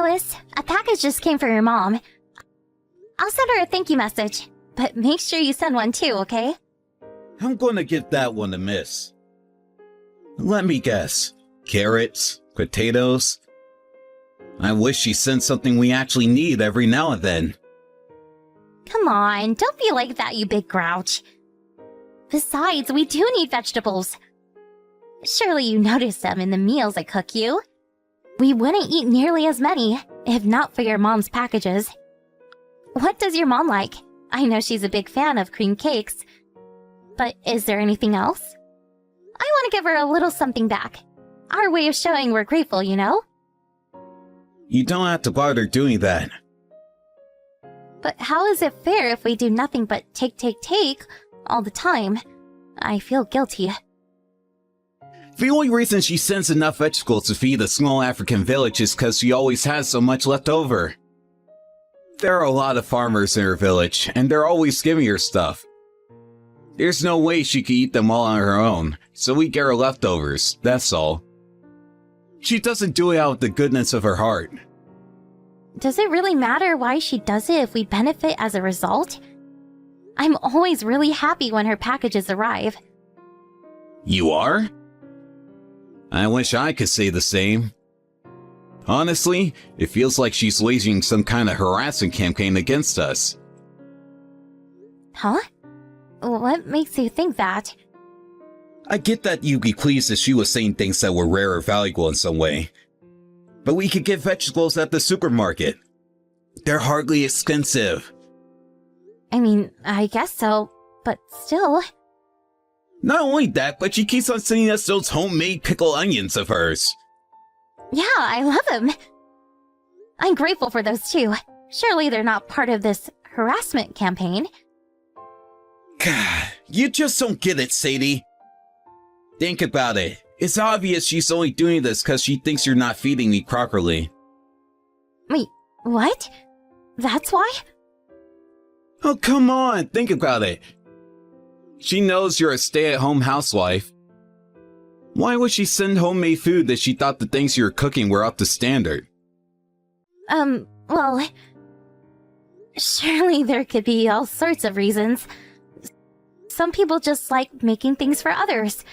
Louis. A package just came for your mom. I'll send her a thank you message, but make sure you send one too, okay? I'm gonna give that one a miss. Let me guess. Carrots? Potatoes? I wish she sent something we actually need every now and then. Come on, don't be like that, you big grouch. Besides, we do need vegetables. Surely you notice them in the meals I cook you. We wouldn't eat nearly as many, if not for your mom's packages. What does your mom like? I know she's a big fan of cream cakes. But is there anything else? I want to give her a little something back. Our way of showing we're grateful, you know? You don't have to bother doing that. But how is it fair if we do nothing but take all the time? I feel guilty. The only reason she sends enough vegetables to feed a small African village is because she always has so much left over. There are a lot of farmers in her village, and they're always giving her stuff. There's no way she could eat them all on her own, so we get her leftovers, that's all. She doesn't do it out of the goodness of her heart. Does it really matter why she does it if we benefit as a result? I'm always really happy when her packages arrive. You are? I wish I could say the same. Honestly, it feels like she's waging some kind of harassment campaign against us. Huh? What makes you think that? I get that you'd be pleased if she was saying things that were rare or valuable in some way. But we could get vegetables at the supermarket. They're hardly expensive. I mean, I guess so, but still. Not only that, but she keeps on sending us those homemade pickled onions of hers. Yeah, I love them. I'm grateful for those too. Surely they're not part of this harassment campaign. God, you just don't get it, Sadie. Think about it. It's obvious she's only doing this because she thinks you're not feeding me properly. Wait, what? That's why? Oh, come on, think about it. She knows you're a stay-at-home housewife. Why would she send homemade food that she thought the things you were cooking were up to standard? Well, surely there could be all sorts of reasons. Some people just like making things for others.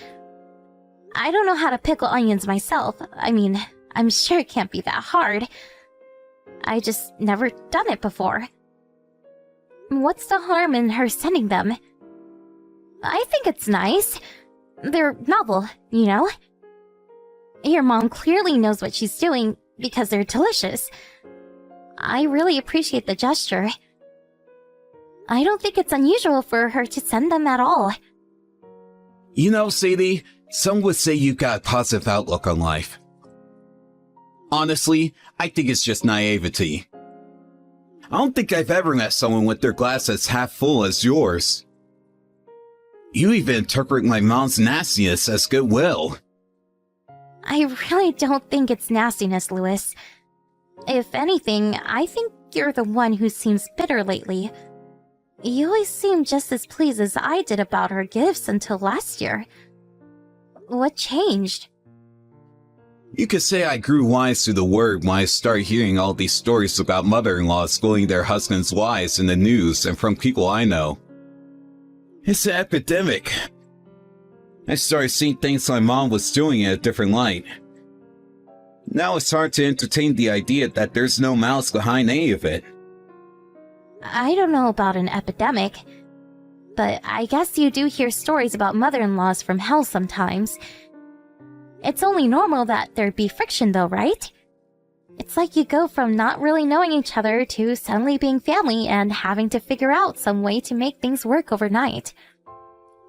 I don't know how to pickle onions myself. I mean, I'm sure it can't be that hard. I just never done it before. What's the harm in her sending them? I think it's nice. They're novel, you know? Your mom clearly knows what she's doing because they're delicious. I really appreciate the gesture. I don't think it's unusual for her to send them at all. You know, Sadie, some would say you've got a positive outlook on life. Honestly, I think it's just naivety. I don't think I've ever met someone with their glass as half full as yours. You even interpret my mom's nastiness as goodwill. I really don't think it's nastiness, Louis. If anything, I think you're the one who seems bitter lately. You always seemed just as pleased as I did about her gifts until last year. What changed? You could say I grew wise to the word when I started hearing all these stories about mother-in-laws schooling their husbands' wives in the news and from people I know. It's an epidemic. I started seeing things my mom was doing in a different light. Now it's hard to entertain the idea that there's no malice behind any of it. I don't know about an epidemic, but I guess you do hear stories about mother-in-laws from hell sometimes. It's only normal that there'd be friction though, right? It's like you go from not really knowing each other to suddenly being family and having to figure out some way to make things work overnight.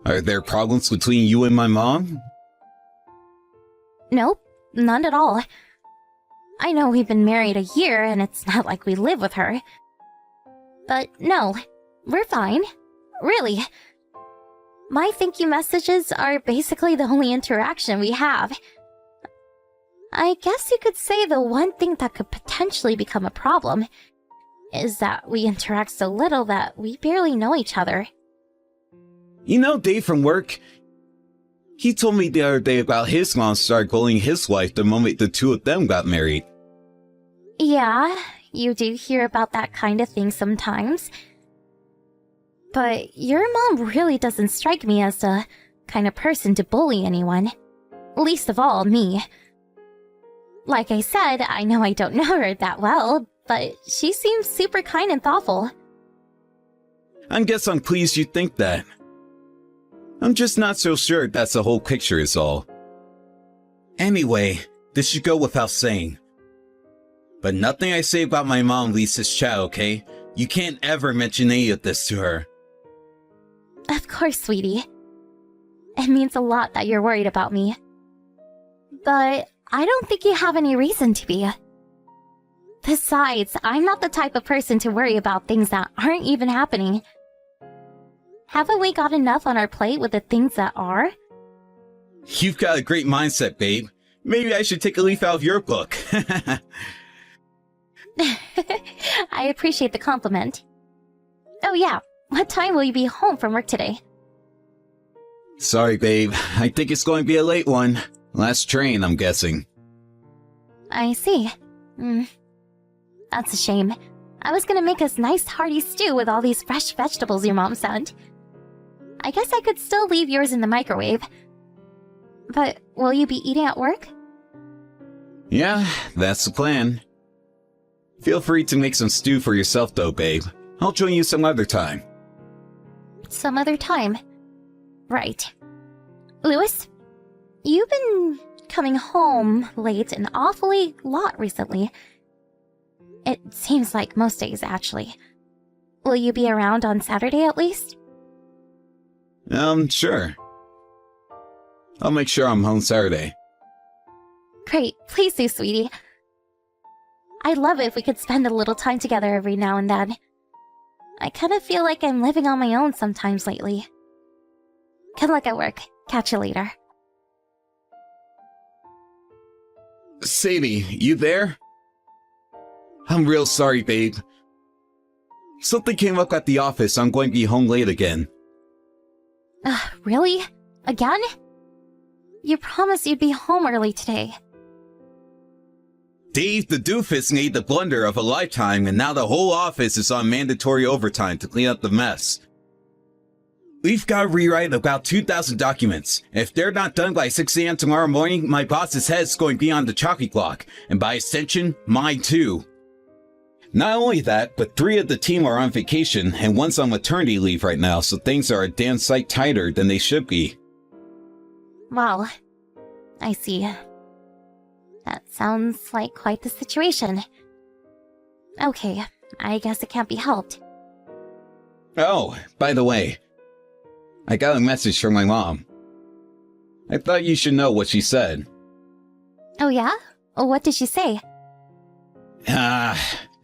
Are there problems between you and my mom? Nope, none at all. I know we've been married a year and it's not like we live with her. But no, we're fine. Really. My thank you messages are basically the only interaction we have. I guess you could say the one thing that could potentially become a problem is that we interact so little that we barely know each other. You know Dave from work? He told me the other day about his mom started bullying his wife the moment the two of them got married. Yeah, you do hear about that kind of thing sometimes. But your mom really doesn't strike me as the kind of person to bully anyone. Least of all, me. Like I said, I know I don't know her that well, but she seems super kind and thoughtful. I guess I'm pleased you think that. I'm just not so sure that's the whole picture is all. Anyway, this should go without saying. But nothing I say about my mom leads to chat, okay? You can't ever mention any of this to her. Of course, sweetie. It means a lot that you're worried about me. But I don't think you have any reason to be. Besides, I'm not the type of person to worry about things that aren't even happening. Haven't we got enough on our plate with the things that are? You've got a great mindset, babe. Maybe I should take a leaf out of your book. I appreciate the compliment. Oh yeah, what time will you be home from work today? Sorry, babe. I think it's going to be a late one. Last train, I'm guessing. I see. That's a shame. I was gonna make us nice hearty stew with all these fresh vegetables your mom sent. I guess I could still leave yours in the microwave. But will you be eating at work? Yeah, that's the plan. Feel free to make some stew for yourself though, babe. I'll join you some other time. Some other time. Right. Louis, you've been coming home late an awfully lot recently. It seems like most days, actually. Will you be around on Saturday at least? Sure. I'll make sure I'm home Saturday. Great, please do, sweetie. I'd love it if we could spend a little time together every now and then. I kind of feel like I'm living on my own sometimes lately. Good luck at work. Catch you later. Sadie, you there? I'm real sorry, babe. Something came up at the office, so I'm going to be home late again. Really? Again? You promised you'd be home early today. Dave the doofus made the blunder of a lifetime, and now the whole office is on mandatory overtime to clean up the mess. We've got to rewrite about 2,000 documents. If they're not done by 6 a.m. tomorrow morning, my boss's head's going to be on the chopping block, and by extension, mine too. Not only that, but 3 of the team are on vacation, and one's on maternity leave right now, so things are a damn sight tighter than they should be. Wow. I see. That sounds like quite the situation. Okay, I guess it can't be helped. Oh, by the way, I got a message from my mom. I thought you should know what she said. Oh yeah? What did she say?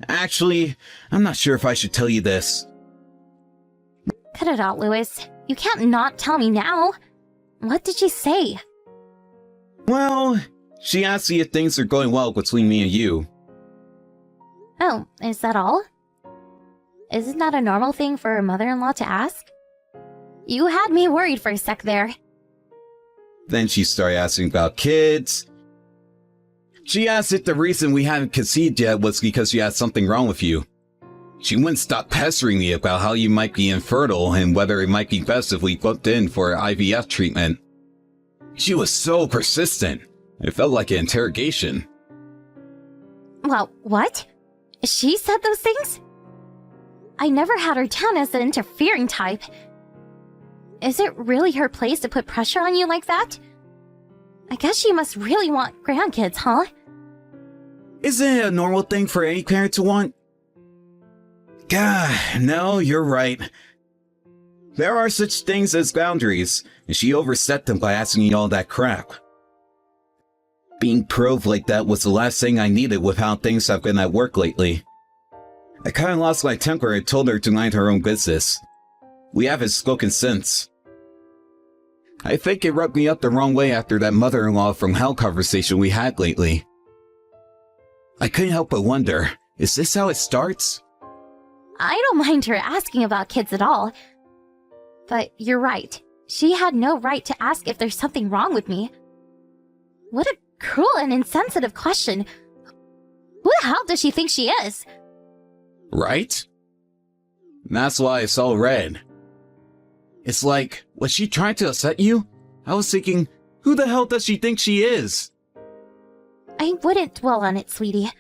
Actually, I'm not sure if I should tell you this. Cut it out, Louis. You can't not tell me now. What did she say? Well, she asked me if things are going well between me and you. Oh, is that all? Isn't that a normal thing for a mother-in-law to ask? You had me worried for a sec there. Then she started asking about kids. She asked if the reason we hadn't conceived yet was because you had something wrong with you. She wouldn't stop pestering me about how you might be infertile and whether it might be best if we booked in for IVF treatment. She was so persistent. It felt like an interrogation. Well, what? She said those things? I never had her down as the interfering type. Is it really her place to put pressure on you like that? I guess she must really want grandkids, huh? Isn't it a normal thing for any parent to want? Gah, no, you're right. There are such things as boundaries, and she overstepped them by asking me all that crap. Being probed like that was the last thing I needed with how things have been at work lately. I kinda lost my temper and told her to mind her own business. We haven't spoken since. I think it rubbed me up the wrong way after that mother-in-law from hell conversation we had lately. I couldn't help but wonder, is this how it starts? I don't mind her asking about kids at all. But you're right. She had no right to ask if there's something wrong with me. What a cruel and insensitive question. Who the hell does she think she is? Right? That's why it's all red. It's like, was she trying to upset you? I was thinking, who the hell does she think she is? I wouldn't dwell on it, sweetie.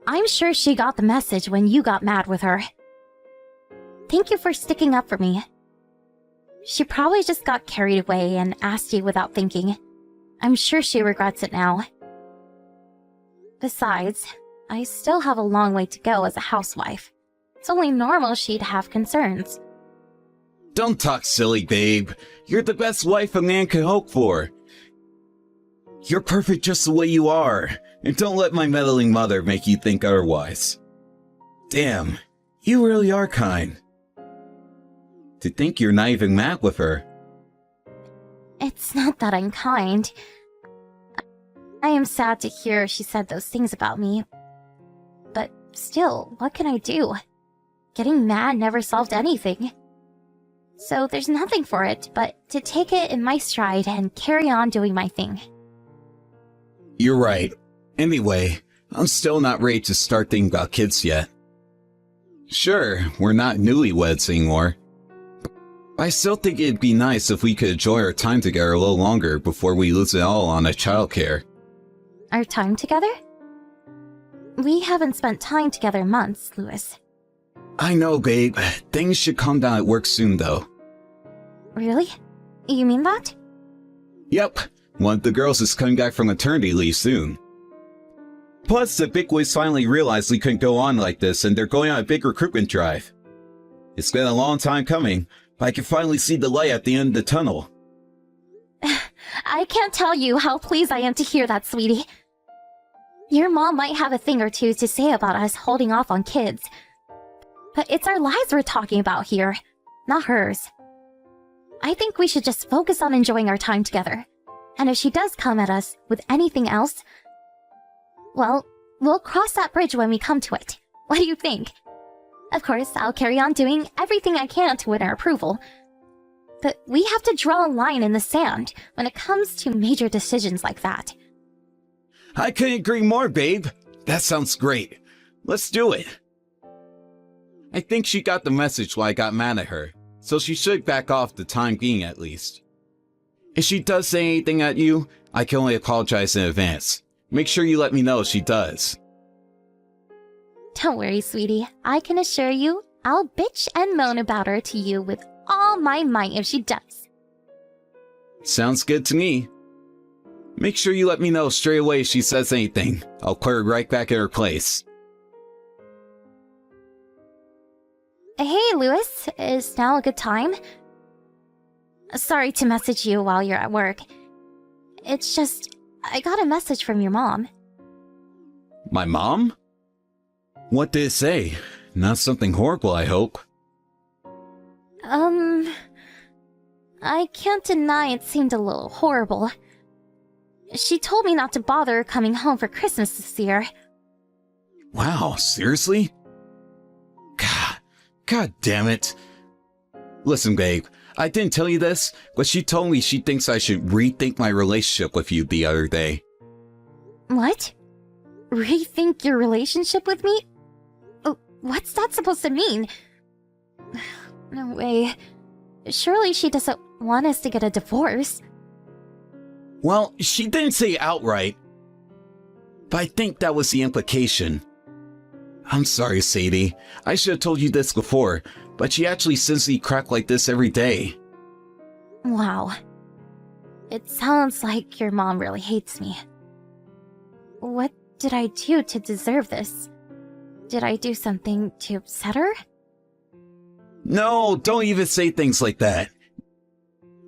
I'm sure she got the message when you got mad with her. Thank you for sticking up for me. She probably just got carried away and asked you without thinking. I'm sure she regrets it now. Besides, I still have a long way to go as a housewife. It's only normal she'd have concerns. Don't talk silly, babe. You're the best wife a man could hope for. You're perfect just the way you are, and don't let my meddling mother make you think otherwise. Damn, you really are kind. To think you're not even mad with her. It's not that I'm kind. I am sad to hear she said those things about me. But still, what can I do? Getting mad never solved anything. So there's nothing for it but to take it in my stride and carry on doing my thing. You're right. Anyway, I'm still not ready to start thinking about kids yet. Sure, we're not newlyweds anymore. But I still think it'd be nice if we could enjoy our time together a little longer before we lose it all on a childcare. Our time together? We haven't spent time together in months, Louis. I know, babe. Things should calm down at work soon, though. Really? You mean that? Yep. One of the girls is coming back from maternity leave soon. Plus, the bigwigs finally realized we couldn't go on like this, and they're going on a big recruitment drive. It's been a long time coming, but I can finally see the light at the end of the tunnel. I can't tell you how pleased I am to hear that, sweetie. Your mom might have a thing or two to say about us holding off on kids. But it's our lives we're talking about here, not hers. I think we should just focus on enjoying our time together. And if she does come at us with anything else, well, we'll cross that bridge when we come to it. What do you think? Of course, I'll carry on doing everything I can to win her approval. But we have to draw a line in the sand when it comes to major decisions like that. I couldn't agree more, babe. That sounds great. Let's do it. I think she got the message why I got mad at her, so she should back off the time being at least. If she does say anything at you, I can only apologize in advance. Make sure you let me know if she does. Don't worry, sweetie. I can assure you, I'll bitch and moan about her to you with all my might if she does. Sounds good to me. Make sure you let me know straight away if she says anything. I'll put her right back in her place. Hey, Louis. Is now a good time? Sorry to message you while you're at work. It's just, I got a message from your mom. My mom? What did it say? Not something horrible, I hope. I can't deny it seemed a little horrible. She told me not to bother coming home for Christmas this year. Wow, seriously? God damn it. Listen, babe, I didn't tell you this, but she told me she thinks I should rethink my relationship with you the other day. What? Rethink your relationship with me? What's that supposed to mean? No way. Surely she doesn't want us to get a divorce. Well, she didn't say outright, but I think that was the implication. I'm sorry, Sadie. I should have told you this before, but she actually sends me crap like this every day. Wow. It sounds like your mom really hates me. What did I do to deserve this? Did I do something to upset her? No, don't even say things like that.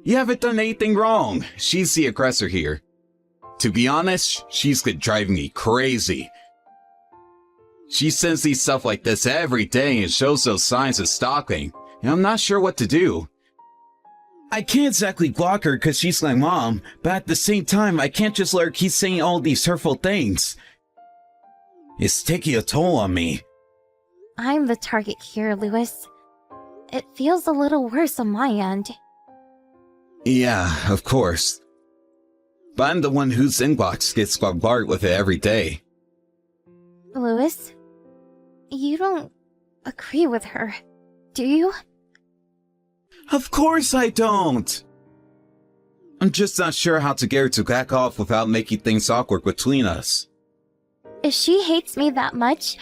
You haven't done anything wrong. She's the aggressor here. To be honest, she's driving me crazy. She sends me stuff like this every day and shows those signs of stalking, and I'm not sure what to do. I can't exactly block her because she's my mom, but at the same time, I can't just let her keep saying all these hurtful things. It's taking a toll on me. I'm the target here, Louis. It feels a little worse on my end. Yeah, of course. But I'm the one whose inbox gets bombarded with it every day. Louis, you don't agree with her, do you? Of course I don't! I'm just not sure how to get her to back off without making things awkward between us. If she hates me that much,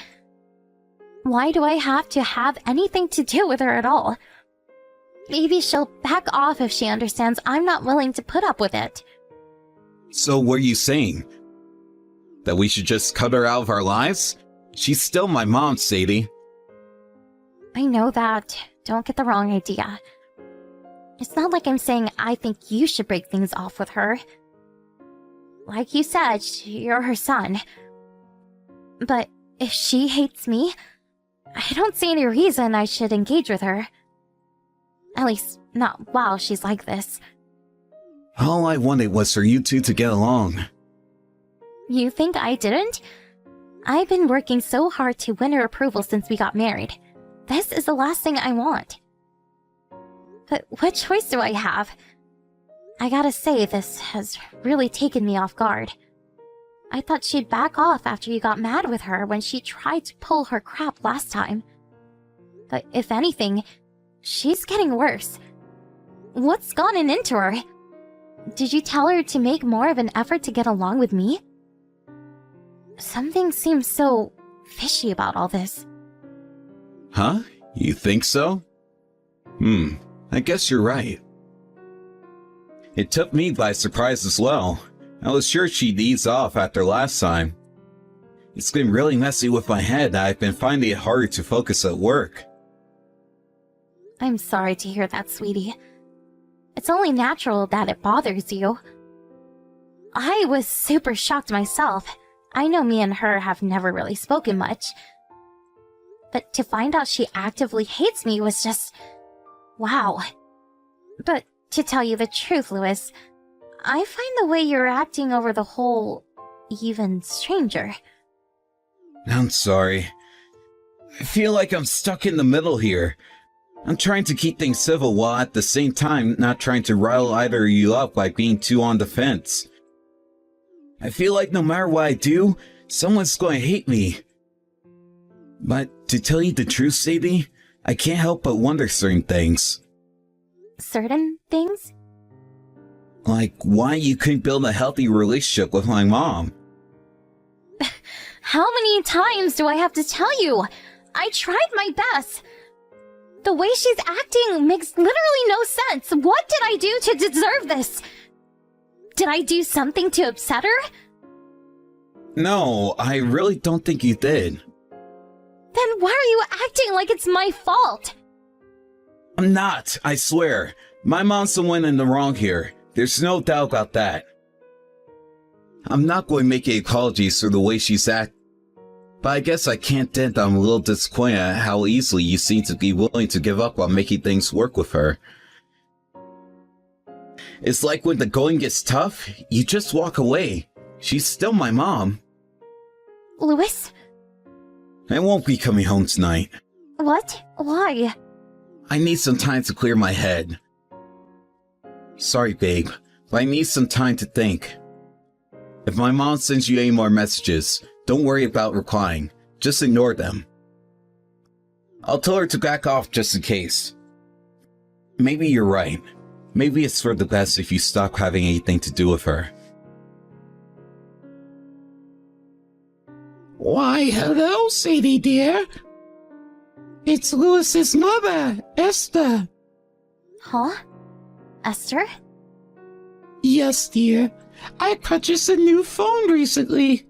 why do I have to have anything to do with her at all? Maybe she'll back off if she understands I'm not willing to put up with it. So what are you saying? That we should just cut her out of our lives? She's still my mom, Sadie. I know that. Don't get the wrong idea. It's not like I'm saying I think you should break things off with her. Like you said, you're her son. But if she hates me, I don't see any reason I should engage with her. At least, not while she's like this. All I wanted was for you two to get along. You think I didn't? I've been working so hard to win her approval since we got married. This is the last thing I want. But what choice do I have? I gotta say, this has really taken me off guard. I thought she'd back off after you got mad with her when she tried to pull her crap last time. But if anything, she's getting worse. What's gotten into her? Did you tell her to make more of an effort to get along with me? Something seems so fishy about all this. Huh? You think so? I guess you're right. It took me by surprise as well. I was sure she'd ease off after last time. It's been really messy with my head. I've been finding it harder to focus at work. I'm sorry to hear that, sweetie. It's only natural that it bothers you. I was super shocked myself. I know me and her have never really spoken much. But to find out she actively hates me was just... wow. But to tell you the truth, Louis, I find the way you're acting over the whole... even stranger. I'm sorry. I feel like I'm stuck in the middle here. I'm trying to keep things civil while at the same time not trying to rile either of you up by being too on the fence. I feel like no matter what I do, someone's going to hate me. But to tell you the truth, Sadie, I can't help but wonder certain things. Certain things? Like why you couldn't build a healthy relationship with my mom. How many times do I have to tell you? I tried my best. The way she's acting makes literally no sense. What did I do to deserve this? Did I do something to upset her? No, I really don't think you did. Then why are you acting like it's my fault? I'm not, I swear. My mom's the one in the wrong here. There's no doubt about that. I'm not going to make any apologies for the way she's acting. But I guess I can't deny that I'm a little disappointed at how easily you seem to be willing to give up on making things work with her. It's like when the going gets tough, you just walk away. She's still my mom. Louis? I won't be coming home tonight. What? Why? I need some time to clear my head. Sorry, babe, but I need some time to think. If my mom sends you any more messages, don't worry about replying. Just ignore them. I'll tell her to back off just in case. Maybe you're right. Maybe it's for the best if you stop having anything to do with her. Why, hello, Sadie dear. It's Louis's mother, Esther. Huh? Esther? Yes, dear. I purchased a new phone recently.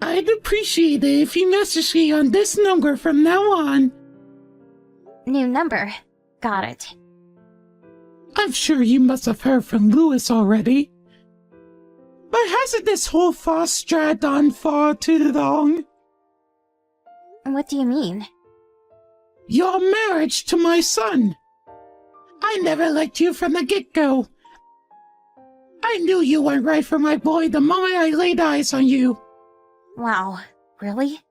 I'd appreciate it if you message me on this number from now on. New number. Got it. I'm sure you must have heard from Louis already. But hasn't this whole farce dragged on far too long? What do you mean? Your marriage to my son. I never liked you from the get-go. I knew you weren't right for my boy the moment I laid eyes on you. Wow, really?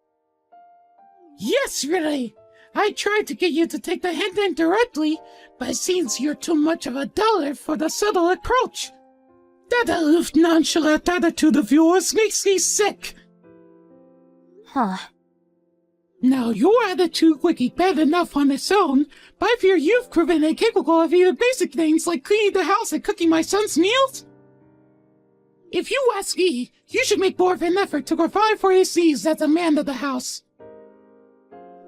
Yes, really. I tried to get you to take the hint indirectly, but it seems you're too much of a dullard for the subtle approach. That aloof, nonchalant attitude of yours makes me sick. Huh. Now, your attitude would be bad enough on its own, but I fear you've proven incapable of even basic things like cleaning the house and cooking my son's meals. If you ask me, you should make more of an effort to provide for his needs as a man of the house.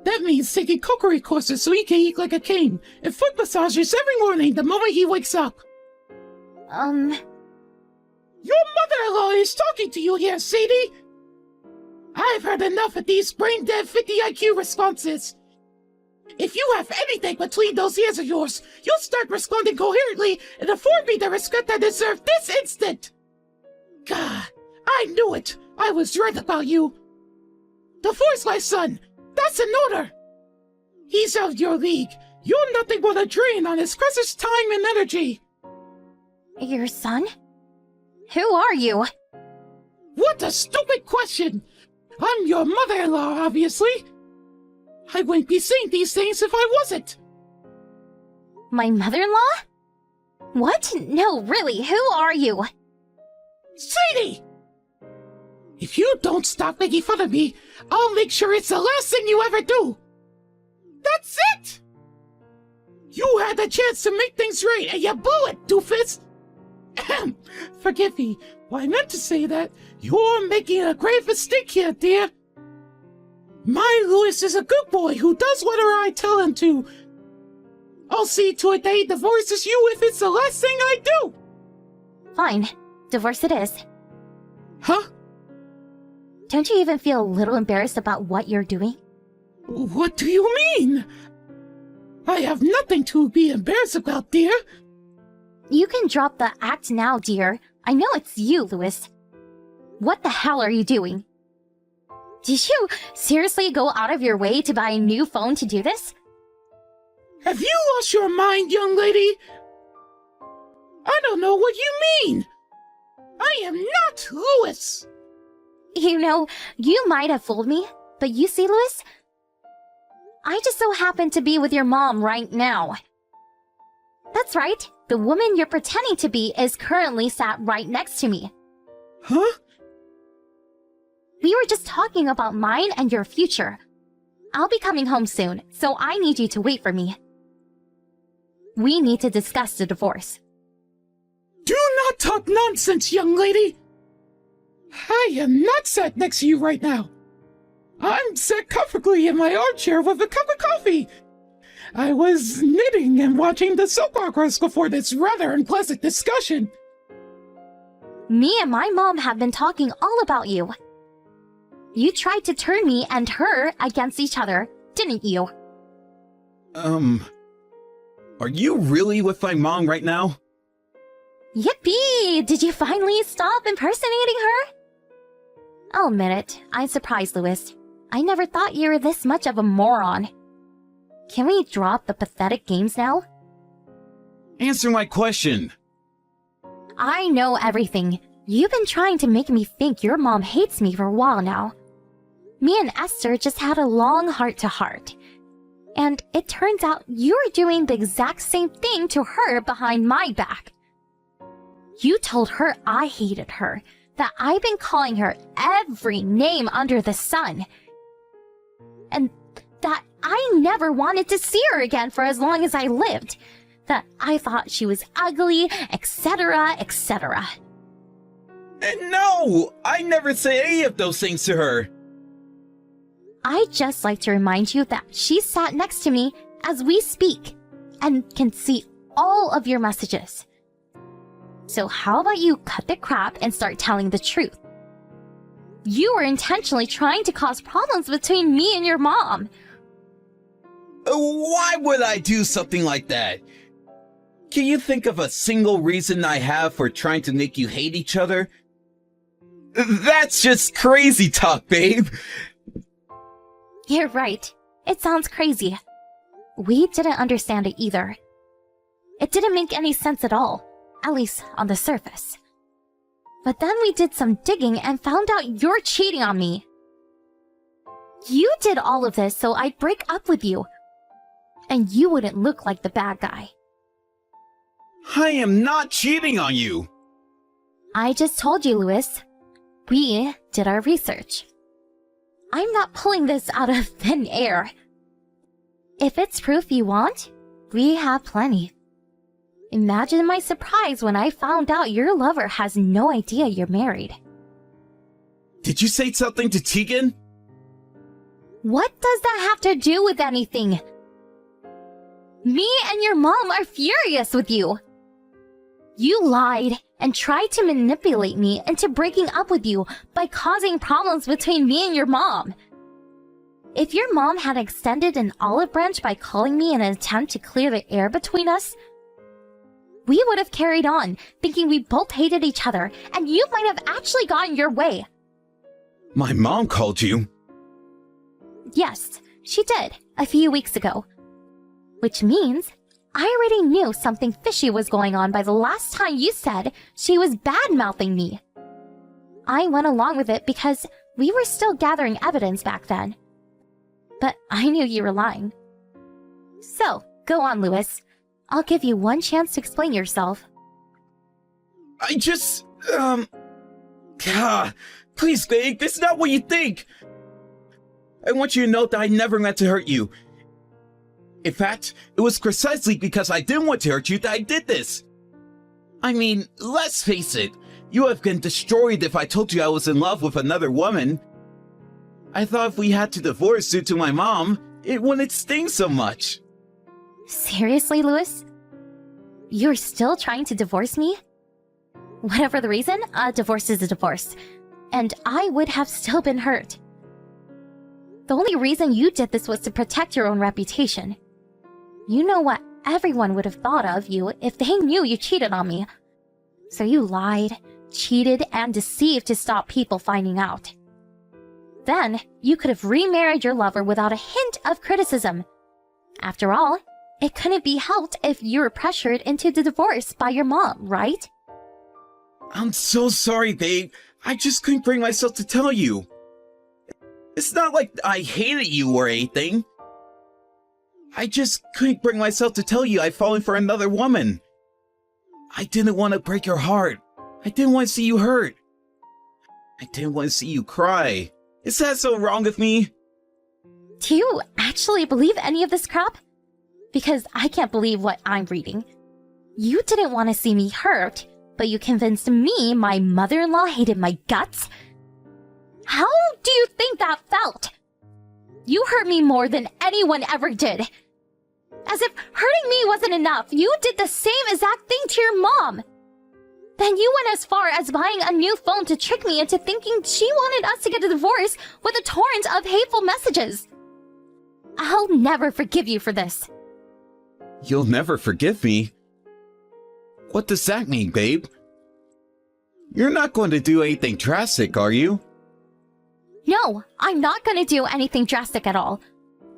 That means taking cookery courses so he can eat like a king, and foot massages every morning the moment he wakes up. Your mother-in-law is talking to you here, Sadie! I've heard enough of these brain-dead 50 IQ responses. If you have anything between those ears of yours, you'll start responding coherently and afford me the respect I deserve this instant! God, I knew it! I was right about you! Divorce my son! That's an order! He's out of your league. You're nothing but a drain on his precious time and energy! Your son? Who are you? What a stupid question! I'm your mother-in-law, obviously! I wouldn't be saying these things if I wasn't! My mother-in-law? What? No, really, who are you? Sadie! If you don't stop making fun of me, I'll make sure it's the last thing you ever do! That's it! You had the chance to make things right and you blew it, doofus! Forgive me, but I meant to say that you're making a grave mistake here, dear. My Louis is a good boy who does whatever I tell him to. I'll see to it that he divorces you if it's the last thing I do. Fine. Divorce it is. Huh? Don't you even feel a little embarrassed about what you're doing? What do you mean? I have nothing to be embarrassed about, dear. You can drop the act now, dear. I know it's you, Louis. What the hell are you doing? Did you seriously go out of your way to buy a new phone to do this? Have you lost your mind, young lady? I don't know what you mean. I am not Louis. You know, you might have fooled me, but you see, Louis? I just so happen to be with your mom right now. That's right. The woman you're pretending to be is currently sat right next to me. Huh? We were just talking about mine and your future. I'll be coming home soon, so I need you to wait for me. We need to discuss the divorce. Do not talk nonsense, young lady! I am not sat next to you right now. I'm sat comfortably in my armchair with a cup of coffee. I was knitting and watching the soap operas before this rather unpleasant discussion. Me and my mom have been talking all about you. You tried to turn me and her against each other, didn't you? Are you really with my mom right now? Yippee! Did you finally stop impersonating her? I'll admit it, I'm surprised, Louis. I never thought you were this much of a moron. Can we drop the pathetic games now? Answer my question. I know everything. You've been trying to make me think your mom hates me for a while now. Me and Esther just had a long heart-to-heart. And it turns out you're doing the exact same thing to her behind my back. You told her I hated her, that I've been calling her every name under the sun. And that I never wanted to see her again for as long as I lived. That I thought she was ugly, etc., etc. No! I never say any of those things to her! I'd just like to remind you that she sat next to me as we speak and can see all of your messages. So how about you cut the crap and start telling the truth? You were intentionally trying to cause problems between me and your mom. Why would I do something like that? Can you think of a single reason I have for trying to make you hate each other? That's just crazy talk, babe! You're right. It sounds crazy. We didn't understand it either. It didn't make any sense at all, at least on the surface. But then we did some digging and found out you're cheating on me. You did all of this so I'd break up with you. And you wouldn't look like the bad guy. I am not cheating on you! I just told you, Louis. We did our research. I'm not pulling this out of thin air. If it's proof you want, we have plenty. Imagine my surprise when I found out your lover has no idea you're married. Did you say something to Tegan? What does that have to do with anything? Me and your mom are furious with you. You lied and tried to manipulate me into breaking up with you by causing problems between me and your mom. If your mom had extended an olive branch by calling me in an attempt to clear the air between us, we would have carried on, thinking we both hated each other, and you might have actually gotten your way. My mom called you? Yes, she did, a few weeks ago. Which means I already knew something fishy was going on by the last time you said she was bad-mouthing me. I went along with it because we were still gathering evidence back then. But I knew you were lying. So, go on, Louis. I'll give you one chance to explain yourself. Please, babe, it's not what you think. I want you to know that I never meant to hurt you. In fact, it was precisely because I didn't want to hurt you that I did this. I mean, let's face it, you would have been destroyed if I told you I was in love with another woman. I thought if we had to divorce due to my mom, it wouldn't sting so much. Seriously, Louis? You're still trying to divorce me? Whatever the reason, a divorce is a divorce. And I would have still been hurt. The only reason you did this was to protect your own reputation. You know what everyone would have thought of you if they knew you cheated on me. So you lied, cheated, and deceived to stop people finding out. Then, you could have remarried your lover without a hint of criticism. After all, it couldn't be helped if you were pressured into the divorce by your mom, right? I'm so sorry, babe. I just couldn't bring myself to tell you. It's not like I hated you or anything. I just couldn't bring myself to tell you I'd fallen for another woman. I didn't want to break your heart. I didn't want to see you hurt. I didn't want to see you cry. Is that so wrong of me? Do you actually believe any of this crap? Because I can't believe what I'm reading. You didn't want to see me hurt, but you convinced me my mother-in-law hated my guts? How do you think that felt? You hurt me more than anyone ever did. As if hurting me wasn't enough, you did the same exact thing to your mom. Then you went as far as buying a new phone to trick me into thinking she wanted us to get a divorce with a torrent of hateful messages. I'll never forgive you for this. You'll never forgive me? What does that mean, babe? You're not going to do anything drastic, are you? No, I'm not gonna do anything drastic at all.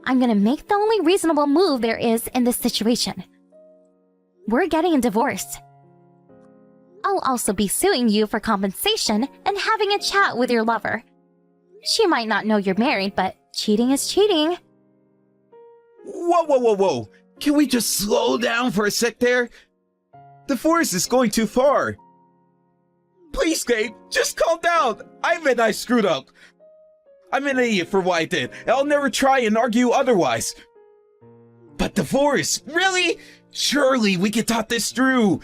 I'm gonna make the only reasonable move there is in this situation. We're getting a divorce. I'll also be suing you for compensation and having a chat with your lover. She might not know you're married, but cheating is cheating. Whoa. Can we just slow down for a sec there? Divorce is going too far. Please, babe, just calm down. I admit I screwed up. I'm an idiot for what I did, and I'll never try and argue otherwise. But divorce? Really? Surely we can talk this through.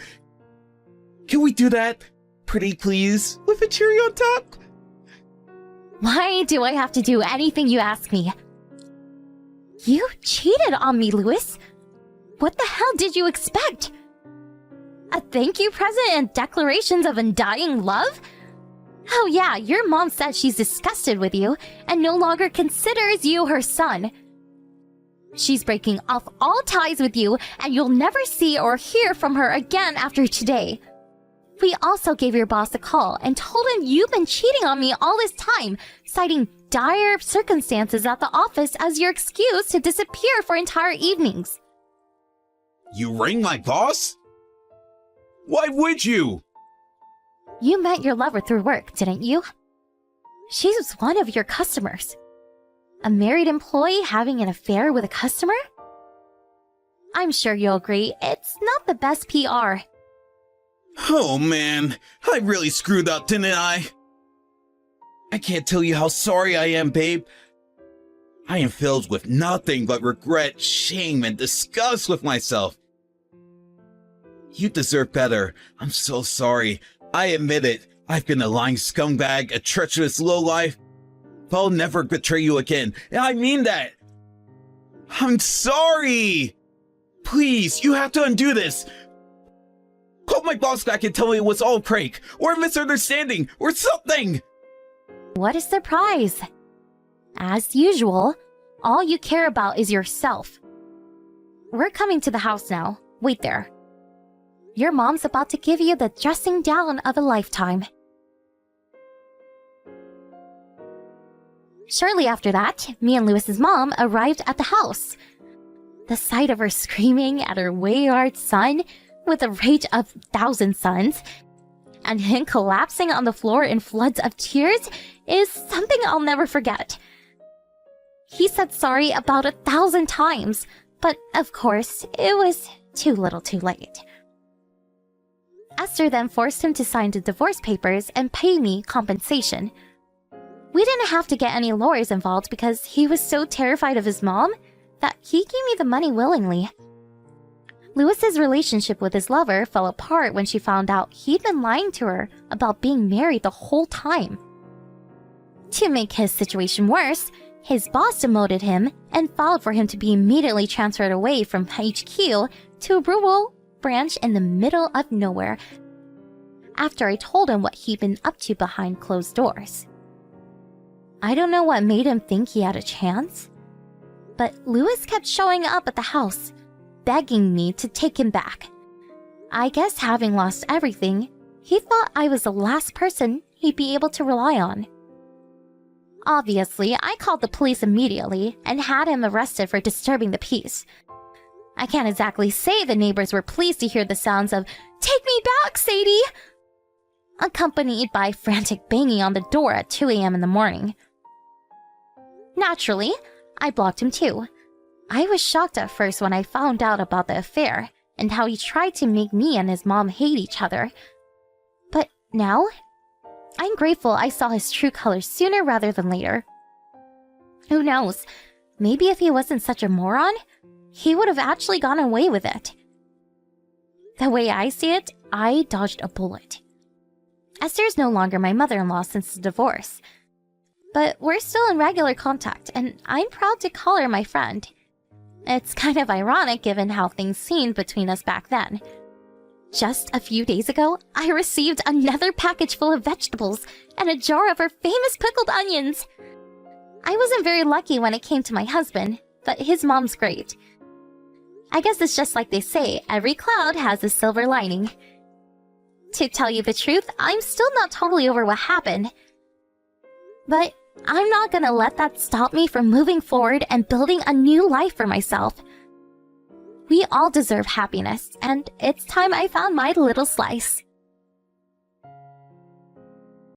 Can we do that? Pretty please? With a cherry on top? Why do I have to do anything you ask me? You cheated on me, Louis. What the hell did you expect? A thank you present and declarations of undying love? Oh yeah, your mom said she's disgusted with you and no longer considers you her son. She's breaking off all ties with you and you'll never see or hear from her again after today. We also gave your boss a call and told him you've been cheating on me all this time, citing dire circumstances at the office as your excuse to disappear for entire evenings. You rang my boss? Why would you? You met your lover through work, didn't you? She's one of your customers. A married employee having an affair with a customer? I'm sure you'll agree, it's not the best PR. Oh man, I really screwed up, didn't I? I can't tell you how sorry I am, babe. I am filled with nothing but regret, shame, and disgust with myself. You deserve better. I'm so sorry. I admit it. I've been a lying scumbag, a treacherous lowlife. But I'll never betray you again. And I mean that. I'm sorry. Please, you have to undo this. Call my boss back and tell me it was all a prank, or a misunderstanding, or something. What a surprise! As usual, all you care about is yourself. We're coming to the house now. Wait there. Your mom's about to give you the dressing down of a lifetime. Shortly after that, me and Lewis's mom arrived at the house. The sight of her screaming at her wayward son with the rage of 1,000 suns, and him collapsing on the floor in floods of tears is something I'll never forget. He said sorry about 1,000 times, but of course, it was too little too late. Esther then forced him to sign the divorce papers and pay me compensation. We didn't have to get any lawyers involved because he was so terrified of his mom that he gave me the money willingly. Lewis's relationship with his lover fell apart when she found out he'd been lying to her about being married the whole time. To make his situation worse, his boss demoted him and filed for him to be immediately transferred away from HQ to a rural branch in the middle of nowhere after I told him what he'd been up to behind closed doors. I don't know what made him think he had a chance, but Lewis kept showing up at the house, begging me to take him back. I guess having lost everything, he thought I was the last person he'd be able to rely on. Obviously, I called the police immediately and had him arrested for disturbing the peace. I can't exactly say the neighbors were pleased to hear the sounds of "Take me back, Sadie!" accompanied by frantic banging on the door at 2 a.m. in the morning. Naturally, I blocked him too. I was shocked at first when I found out about the affair and how he tried to make me and his mom hate each other. But now, I'm grateful I saw his true colors sooner rather than later. Who knows, maybe if he wasn't such a moron, he would have actually gone away with it. The way I see it, I dodged a bullet. Esther's no longer my mother-in-law since the divorce. But we're still in regular contact, and I'm proud to call her my friend. It's kind of ironic given how things seemed between us back then. Just a few days ago, I received another package full of vegetables and a jar of her famous pickled onions. I wasn't very lucky when it came to my husband, but his mom's great. I guess it's just like they say, every cloud has a silver lining. To tell you the truth, I'm still not totally over what happened. But I'm not gonna let that stop me from moving forward and building a new life for myself. We all deserve happiness, and it's time I found my little slice.